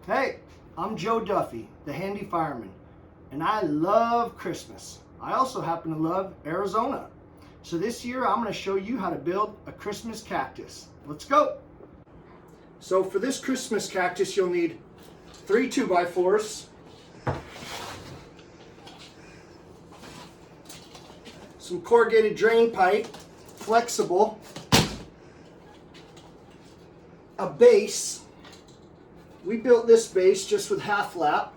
Hey, I'm Joe Duffy, the handy fireman, and I love Christmas. I also happen to love Arizona. So this year I'm going to show you how to build a Christmas cactus. Let's go! So for this Christmas cactus you'll need 3 2x4s, some corrugated drain pipe, flexible, a base. We built this base just with half lap,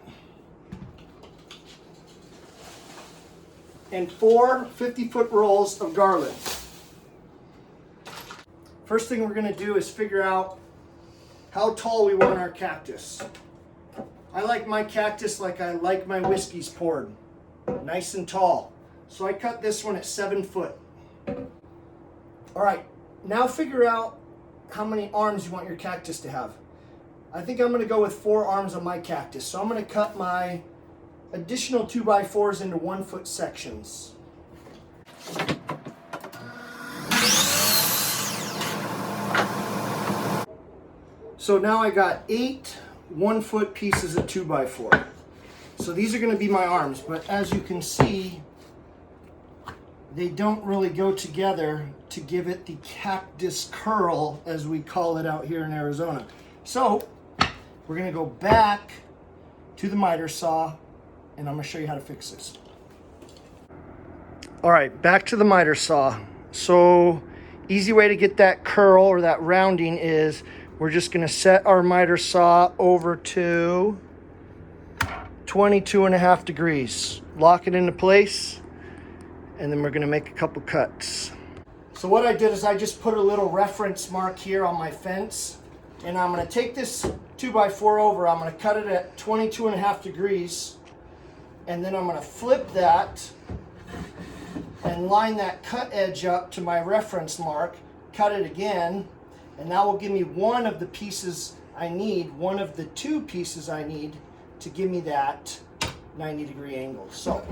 and 4 50-foot rolls of garland. First thing we're going to do is figure out how tall we want our cactus. I like my cactus like I like my whiskeys poured, nice and tall. So I cut this one at 7 foot. All right, now figure out how many arms you want your cactus to have. I think I'm going to go with 4 arms on my cactus. So I'm going to cut my additional 2x4s into 1 foot sections. So now I got 8 1 foot pieces of 2x4. So these are going to be my arms, but as you can see, they don't really go together to give it the cactus curl, as we call it out here in Arizona. So we're going to go back to the miter saw, and I'm going to show you how to fix this. All right, back to the miter saw. So easy way to get that curl or that rounding is we're just going to set our miter saw over to 22.5 degrees. Lock it into place, and then we're going to make a couple cuts. So what I did is I just put a little reference mark here on my fence, and I'm going to take this 2x4 over. I'm going to cut it at 22.5 degrees, and then I'm going to flip that and line that cut edge up to my reference mark, cut it again, and that will give me one of the pieces I need, one of the 2 pieces I need to give me that 90-degree angle. So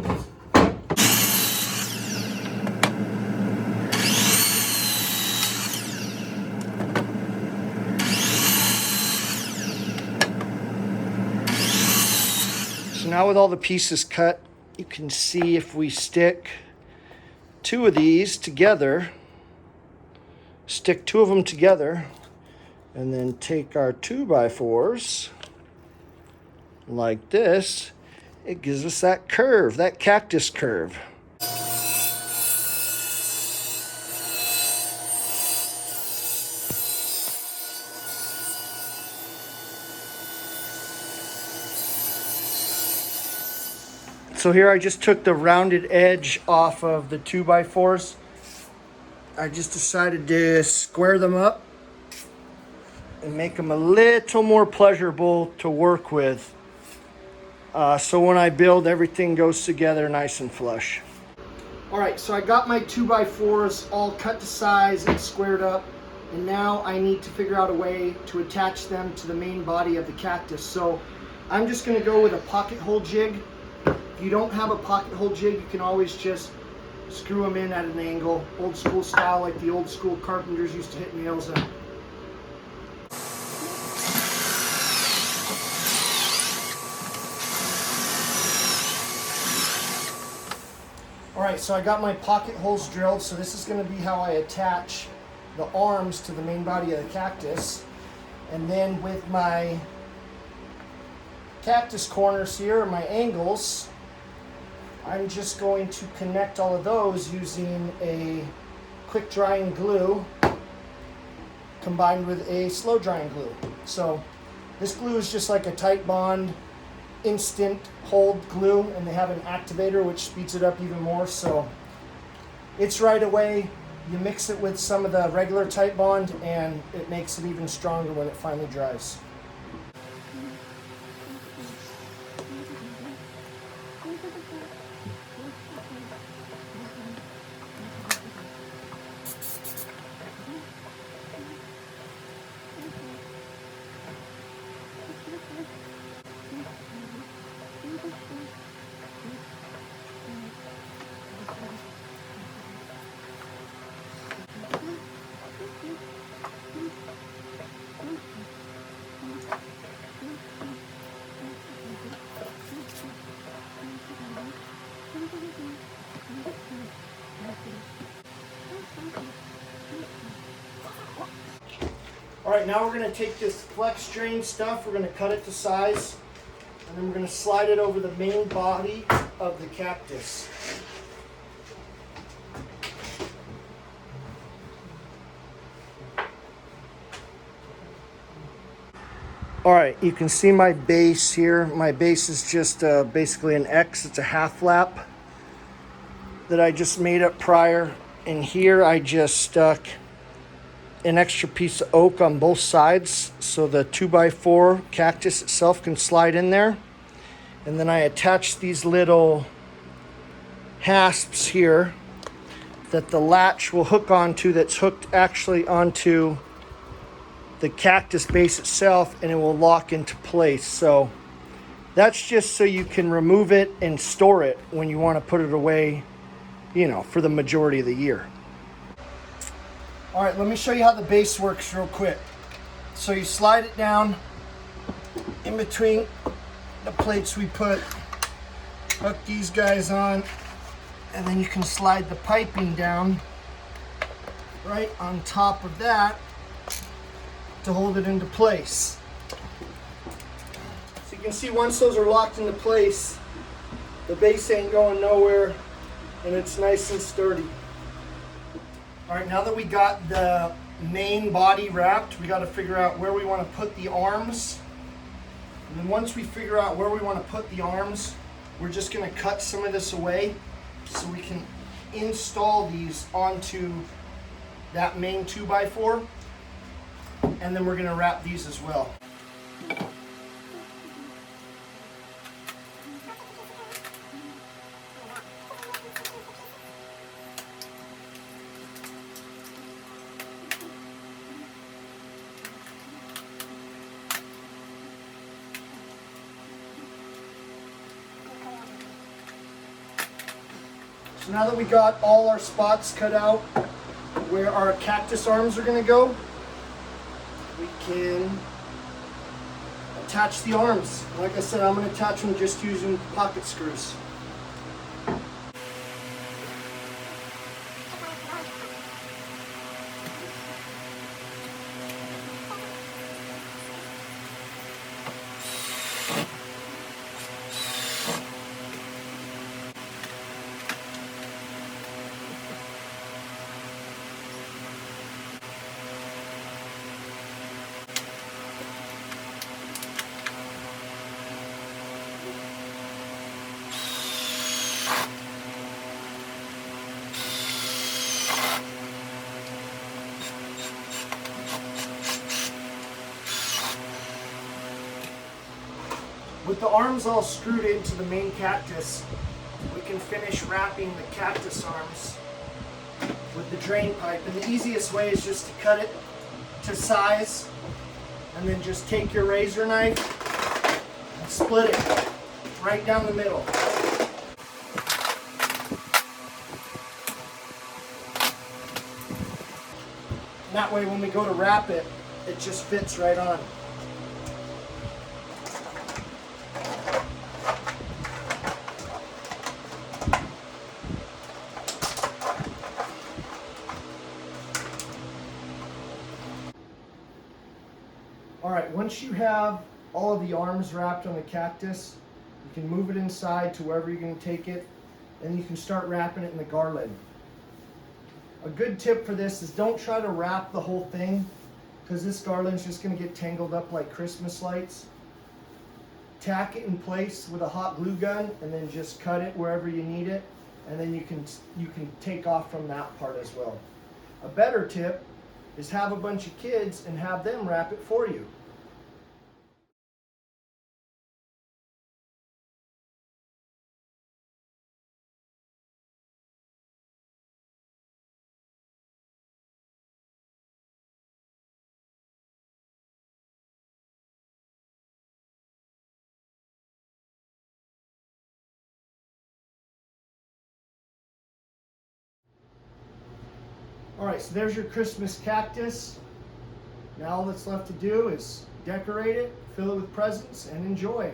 now with all the pieces cut, you can see if we stick 2 of these together, stick 2 of them together, and then take our 2x4s like this, it gives us that curve, that cactus curve. So here I just took the rounded edge off of the 2x4s. I just decided to square them up and make them a little more pleasurable to work with. So when I build, everything goes together nice and flush. All right, so I got my 2x4s all cut to size and squared up, and now I need to figure out a way to attach them to the main body of the cactus. So I'm just gonna go with a pocket hole jig. If you don't have a pocket hole jig, you can always just screw them in at an angle, old school style, like the old school carpenters used to hit nails in. All right, so I got my pocket holes drilled, so this is going to be how I attach the arms to the main body of the cactus. And then with my cactus corners here, or my angles, I'm just going to connect all of those using a quick drying glue combined with a slow drying glue. So this glue is just like a tight bond, instant hold glue, and they have an activator which speeds it up even more. So it's right away. You mix it with some of the regular tight bond and it makes it even stronger when it finally dries. All right, now we're gonna take this flex drain stuff, we're gonna cut it to size, and then we're gonna slide it over the main body of the cactus. All right, you can see my base here. My base is just basically an X. It's a half lap that I just made up prior. And here I just stuck an extra piece of oak on both sides so the 2x4 cactus itself can slide in there. And then I attached these little hasps here that the latch will hook onto, that's hooked actually onto the cactus base itself, and it will lock into place. So that's just so you can remove it and store it when you want to put it away, you know, for the majority of the year. All right, let me show you how the base works real quick. So you slide it down in between the plates we put, hook these guys on, and then you can slide the piping down right on top of that to hold it into place. So you can see once those are locked into place, the base ain't going nowhere and it's nice and sturdy. All right, now that we got the main body wrapped, we got to figure out where we want to put the arms. And then once we figure out where we want to put the arms, we're just going to cut some of this away so we can install these onto that main 2x4. And then we're going to wrap these as well. So now that we got all our spots cut out where our cactus arms are going to go, we can attach the arms. Like I said, I'm going to attach them just using pocket screws. With the arms all screwed into the main cactus, we can finish wrapping the cactus arms with the drain pipe. And the easiest way is just to cut it to size and then just take your razor knife and split it right down the middle. And that way when we go to wrap it, it just fits right on. All right, once you have all of the arms wrapped on the cactus, you can move it inside to wherever you're going to take it, and you can start wrapping it in the garland. A good tip for this is don't try to wrap the whole thing, because this garland's just going to get tangled up like Christmas lights. Tack it in place with a hot glue gun, and then just cut it wherever you need it, and then you can take off from that part as well. A better tip is have a bunch of kids and have them wrap it for you. All right, so there's your Christmas cactus. Now all that's left to do is decorate it, fill it with presents, and enjoy.